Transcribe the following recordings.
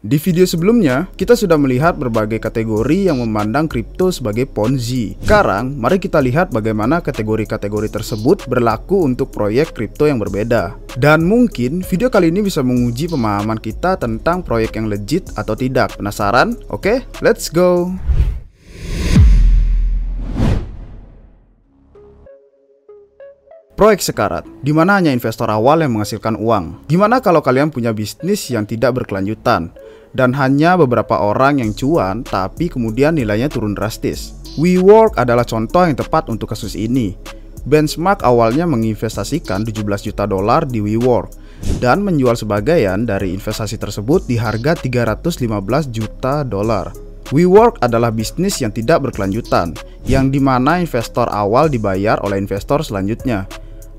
Di video sebelumnya, kita sudah melihat berbagai kategori yang memandang kripto sebagai Ponzi. Sekarang, mari kita lihat bagaimana kategori-kategori tersebut berlaku untuk proyek kripto yang berbeda. Dan mungkin video kali ini bisa menguji pemahaman kita tentang proyek yang legit atau tidak. Penasaran? Oke, let's go! Proyek sekarat, di mana hanya investor awal yang menghasilkan uang. Gimana kalau kalian punya bisnis yang tidak berkelanjutan dan hanya beberapa orang yang cuan, tapi kemudian nilainya turun drastis? WeWork adalah contoh yang tepat untuk kasus ini. Benchmark awalnya menginvestasikan 17 juta dolar di WeWork dan menjual sebagian dari investasi tersebut di harga 315 juta dolar. WeWork adalah bisnis yang tidak berkelanjutan, yang dimana investor awal dibayar oleh investor selanjutnya.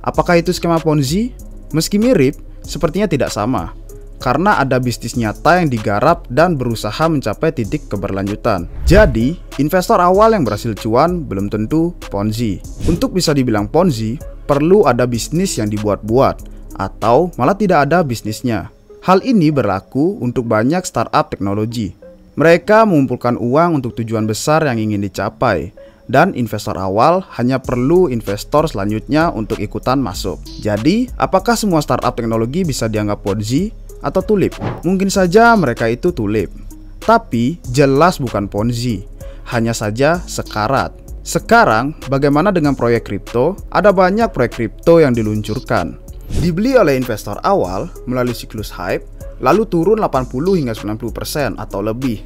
Apakah itu skema Ponzi? Meski mirip, sepertinya tidak sama, karena ada bisnis nyata yang digarap dan berusaha mencapai titik keberlanjutan. Jadi, investor awal yang berhasil cuan belum tentu Ponzi. Untuk bisa dibilang Ponzi, perlu ada bisnis yang dibuat-buat, atau malah tidak ada bisnisnya. Hal ini berlaku untuk banyak startup teknologi. Mereka mengumpulkan uang untuk tujuan besar yang ingin dicapai, dan investor awal hanya perlu investor selanjutnya untuk ikutan masuk. Jadi, apakah semua startup teknologi bisa dianggap Ponzi atau tulip? Mungkin saja mereka itu tulip, tapi jelas bukan Ponzi, hanya saja sekarat. Sekarang, bagaimana dengan proyek kripto? Ada banyak proyek kripto yang diluncurkan, dibeli oleh investor awal melalui siklus hype, lalu turun 80 hingga 90% atau lebih,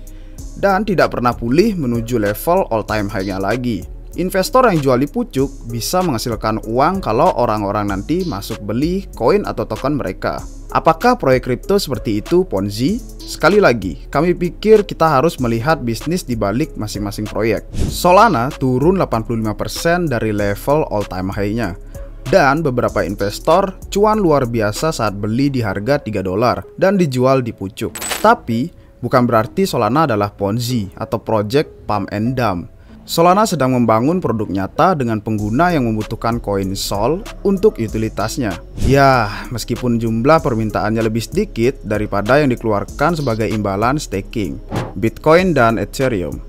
dan tidak pernah pulih menuju level all-time high-nya lagi. Investor yang jual di pucuk bisa menghasilkan uang kalau orang-orang nanti masuk beli koin atau token mereka. Apakah proyek kripto seperti itu Ponzi? Sekali lagi, kami pikir kita harus melihat bisnis di balik masing-masing proyek. Solana turun 85% dari level all-time high-nya. Dan beberapa investor cuan luar biasa saat beli di harga 3 dolar dan dijual di pucuk. Tapi, bukan berarti Solana adalah Ponzi atau project pump and dump. Solana sedang membangun produk nyata dengan pengguna yang membutuhkan koin Sol untuk utilitasnya. Ya, meskipun jumlah permintaannya lebih sedikit daripada yang dikeluarkan sebagai imbalan staking Bitcoin dan Ethereum.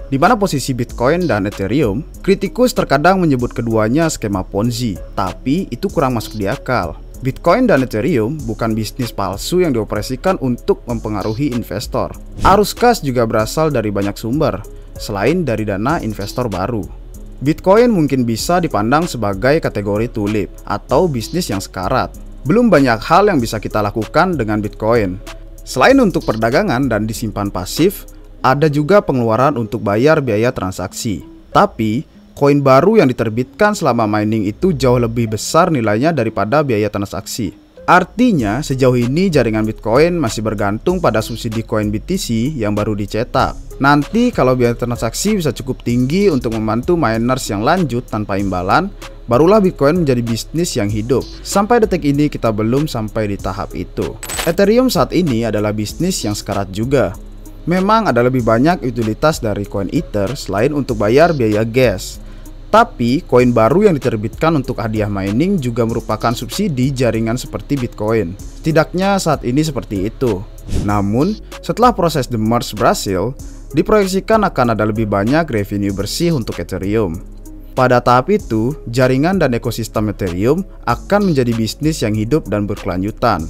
Di mana posisi Bitcoin dan Ethereum, kritikus terkadang menyebut keduanya skema Ponzi, tapi itu kurang masuk di akal. Bitcoin dan Ethereum bukan bisnis palsu yang dioperasikan untuk mempengaruhi investor. Arus kas juga berasal dari banyak sumber, selain dari dana investor baru. Bitcoin mungkin bisa dipandang sebagai kategori tulip atau bisnis yang sekarat. Belum banyak hal yang bisa kita lakukan dengan Bitcoin. Selain untuk perdagangan dan disimpan pasif, ada juga pengeluaran untuk bayar biaya transaksi. Tapi, koin baru yang diterbitkan selama mining itu jauh lebih besar nilainya daripada biaya transaksi. Artinya, sejauh ini jaringan Bitcoin masih bergantung pada subsidi koin BTC yang baru dicetak. Nanti kalau biaya transaksi bisa cukup tinggi untuk membantu miners yang lanjut tanpa imbalan, barulah Bitcoin menjadi bisnis yang hidup. Sampai detik ini kita belum sampai di tahap itu. Ethereum saat ini adalah bisnis yang sekarat juga. Memang ada lebih banyak utilitas dari koin Ether selain untuk bayar biaya gas. Tapi, koin baru yang diterbitkan untuk hadiah mining juga merupakan subsidi jaringan seperti Bitcoin. Setidaknya saat ini seperti itu. Namun, setelah proses the merge berhasil, diproyeksikan akan ada lebih banyak revenue bersih untuk Ethereum. Pada tahap itu, jaringan dan ekosistem Ethereum akan menjadi bisnis yang hidup dan berkelanjutan.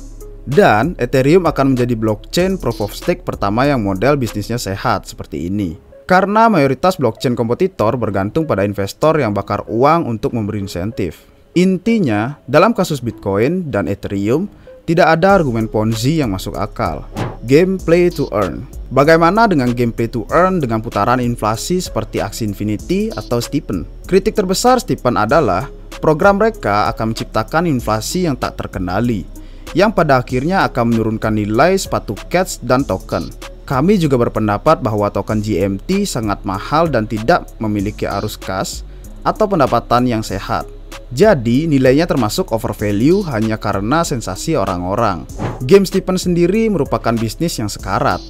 Dan Ethereum akan menjadi blockchain proof of stake pertama yang model bisnisnya sehat seperti ini. Karena mayoritas blockchain kompetitor bergantung pada investor yang bakar uang untuk memberi insentif. Intinya, dalam kasus Bitcoin dan Ethereum, tidak ada argumen Ponzi yang masuk akal. Game play to earn. Bagaimana dengan game play to earn dengan putaran inflasi seperti Axie Infinity atau Stephen? Kritik terbesar Stephen adalah program mereka akan menciptakan inflasi yang tak terkendali, yang pada akhirnya akan menurunkan nilai sepatu Cats dan token. Kami juga berpendapat bahwa token GMT sangat mahal dan tidak memiliki arus kas atau pendapatan yang sehat. Jadi nilainya termasuk overvalue hanya karena sensasi orang-orang. Game Stephen sendiri merupakan bisnis yang sekarat.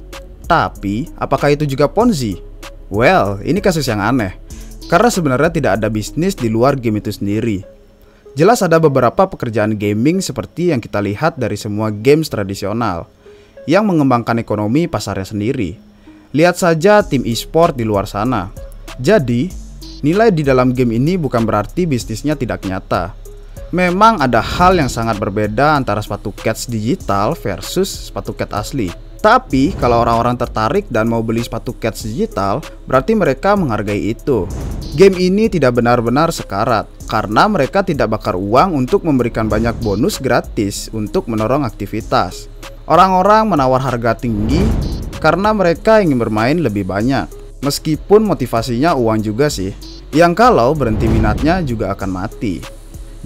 Tapi apakah itu juga Ponzi? Well, ini kasus yang aneh, karena sebenarnya tidak ada bisnis di luar game itu sendiri. Jelas ada beberapa pekerjaan gaming seperti yang kita lihat dari semua games tradisional, yang mengembangkan ekonomi pasarnya sendiri. Lihat saja tim e-sport di luar sana. Jadi, nilai di dalam game ini bukan berarti bisnisnya tidak nyata. Memang ada hal yang sangat berbeda antara sepatu kets digital versus sepatu kets asli. Tapi kalau orang-orang tertarik dan mau beli sepatu kets digital, berarti mereka menghargai itu. Game ini tidak benar-benar sekarat, karena mereka tidak bakar uang untuk memberikan banyak bonus gratis untuk mendorong aktivitas. Orang-orang menawar harga tinggi karena mereka ingin bermain lebih banyak. Meskipun motivasinya uang juga sih, yang kalau berhenti minatnya juga akan mati.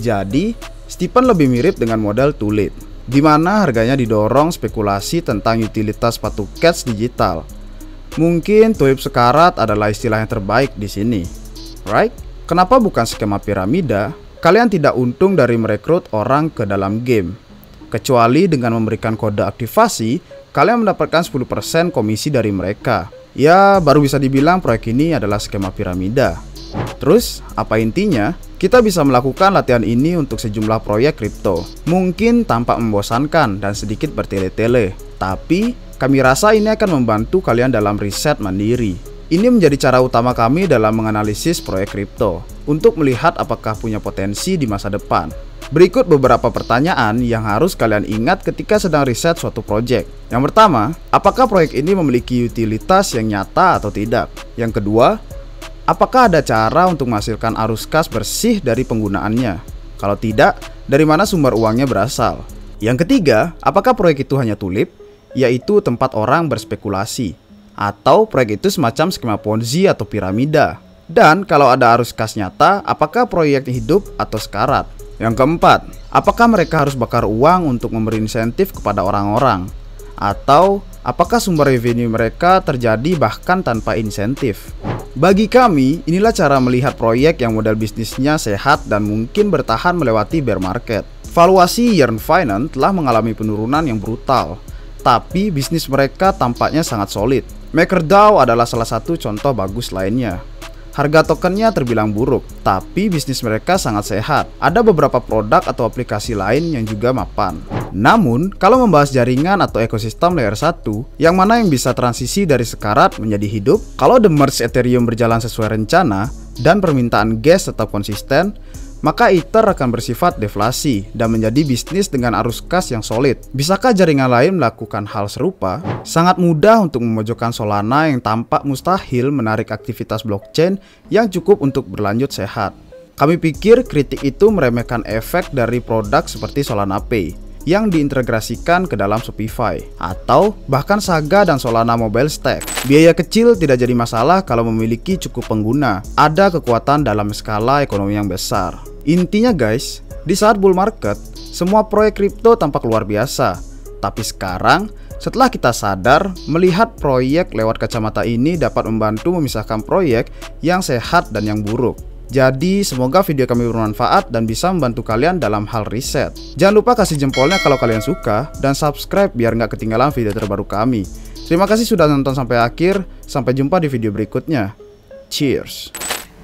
Jadi, Stephen lebih mirip dengan model Tulip, di mana harganya didorong spekulasi tentang utilitas sepatu kets digital. Mungkin Tulip sekarat adalah istilah yang terbaik di sini, right? Kenapa bukan skema piramida? Kalian tidak untung dari merekrut orang ke dalam game. Kecuali dengan memberikan kode aktivasi, kalian mendapatkan 10% komisi dari mereka. Ya, baru bisa dibilang proyek ini adalah skema piramida. Terus, apa intinya? Kita bisa melakukan latihan ini untuk sejumlah proyek kripto. Mungkin tampak membosankan dan sedikit bertele-tele, tapi kami rasa ini akan membantu kalian dalam riset mandiri. Ini menjadi cara utama kami dalam menganalisis proyek kripto, untuk melihat apakah punya potensi di masa depan. Berikut beberapa pertanyaan yang harus kalian ingat ketika sedang riset suatu proyek. Yang pertama, apakah proyek ini memiliki utilitas yang nyata atau tidak? Yang kedua, apakah ada cara untuk menghasilkan arus kas bersih dari penggunaannya? Kalau tidak, dari mana sumber uangnya berasal? Yang ketiga, apakah proyek itu hanya tulip, yaitu tempat orang berspekulasi? Atau proyek itu semacam skema Ponzi atau piramida? Dan kalau ada arus kas nyata, apakah proyeknya hidup atau sekarat? Yang keempat, apakah mereka harus bakar uang untuk memberi insentif kepada orang-orang? Atau apakah sumber revenue mereka terjadi bahkan tanpa insentif? Bagi kami, inilah cara melihat proyek yang model bisnisnya sehat dan mungkin bertahan melewati bear market. Valuasi Yearn Finance telah mengalami penurunan yang brutal, tapi bisnis mereka tampaknya sangat solid. MakerDAO adalah salah satu contoh bagus lainnya. Harga tokennya terbilang buruk, tapi bisnis mereka sangat sehat. Ada beberapa produk atau aplikasi lain yang juga mapan. Namun, kalau membahas jaringan atau ekosistem layer 1, yang mana yang bisa transisi dari sekarat menjadi hidup, kalau the merge Ethereum berjalan sesuai rencana, dan permintaan gas tetap konsisten, maka Ether akan bersifat deflasi dan menjadi bisnis dengan arus kas yang solid. Bisakah jaringan lain melakukan hal serupa? Sangat mudah untuk memojokkan Solana yang tampak mustahil menarik aktivitas blockchain yang cukup untuk berlanjut sehat. Kami pikir kritik itu meremehkan efek dari produk seperti Solana Pay yang diintegrasikan ke dalam Shopify, atau bahkan Saga dan Solana Mobile Stack. Biaya kecil tidak jadi masalah kalau memiliki cukup pengguna. Ada kekuatan dalam skala ekonomi yang besar. Intinya guys, di saat bull market, semua proyek kripto tampak luar biasa. Tapi sekarang, setelah kita sadar, melihat proyek lewat kacamata ini dapat membantu memisahkan proyek yang sehat dan yang buruk. Jadi semoga video kami bermanfaat dan bisa membantu kalian dalam hal riset. Jangan lupa kasih jempolnya kalau kalian suka, dan subscribe biar nggak ketinggalan video terbaru kami. Terima kasih sudah nonton sampai akhir, sampai jumpa di video berikutnya. Cheers!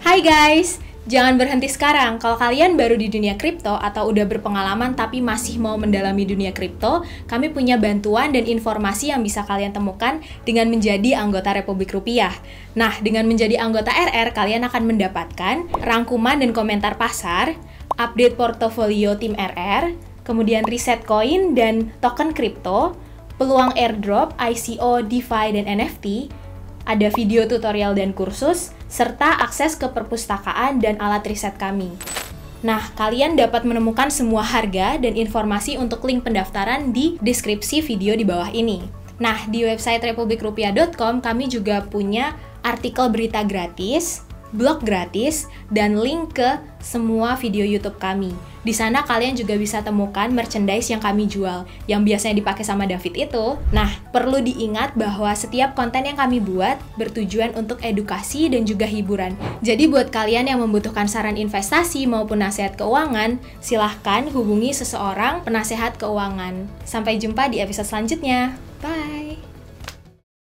Hai guys! Jangan berhenti sekarang. Kalau kalian baru di dunia kripto atau udah berpengalaman tapi masih mau mendalami dunia kripto, kami punya bantuan dan informasi yang bisa kalian temukan dengan menjadi anggota Republik Rupiah. Nah, dengan menjadi anggota RR, kalian akan mendapatkan rangkuman dan komentar pasar, update portofolio tim RR, kemudian riset koin dan token kripto, peluang airdrop, ICO, DeFi, dan NFT, ada video tutorial dan kursus, serta akses ke perpustakaan dan alat riset kami. Nah, kalian dapat menemukan semua harga dan informasi untuk link pendaftaran di deskripsi video di bawah ini. Nah, di website republikrupiah.com kami juga punya artikel berita gratis, blog gratis, dan link ke semua video YouTube kami. Di sana kalian juga bisa temukan merchandise yang kami jual, yang biasanya dipakai sama David itu. Nah, perlu diingat bahwa setiap konten yang kami buat bertujuan untuk edukasi dan juga hiburan. Jadi buat kalian yang membutuhkan saran investasi maupun nasihat keuangan, silahkan hubungi seseorang penasehat keuangan. Sampai jumpa di episode selanjutnya. Bye!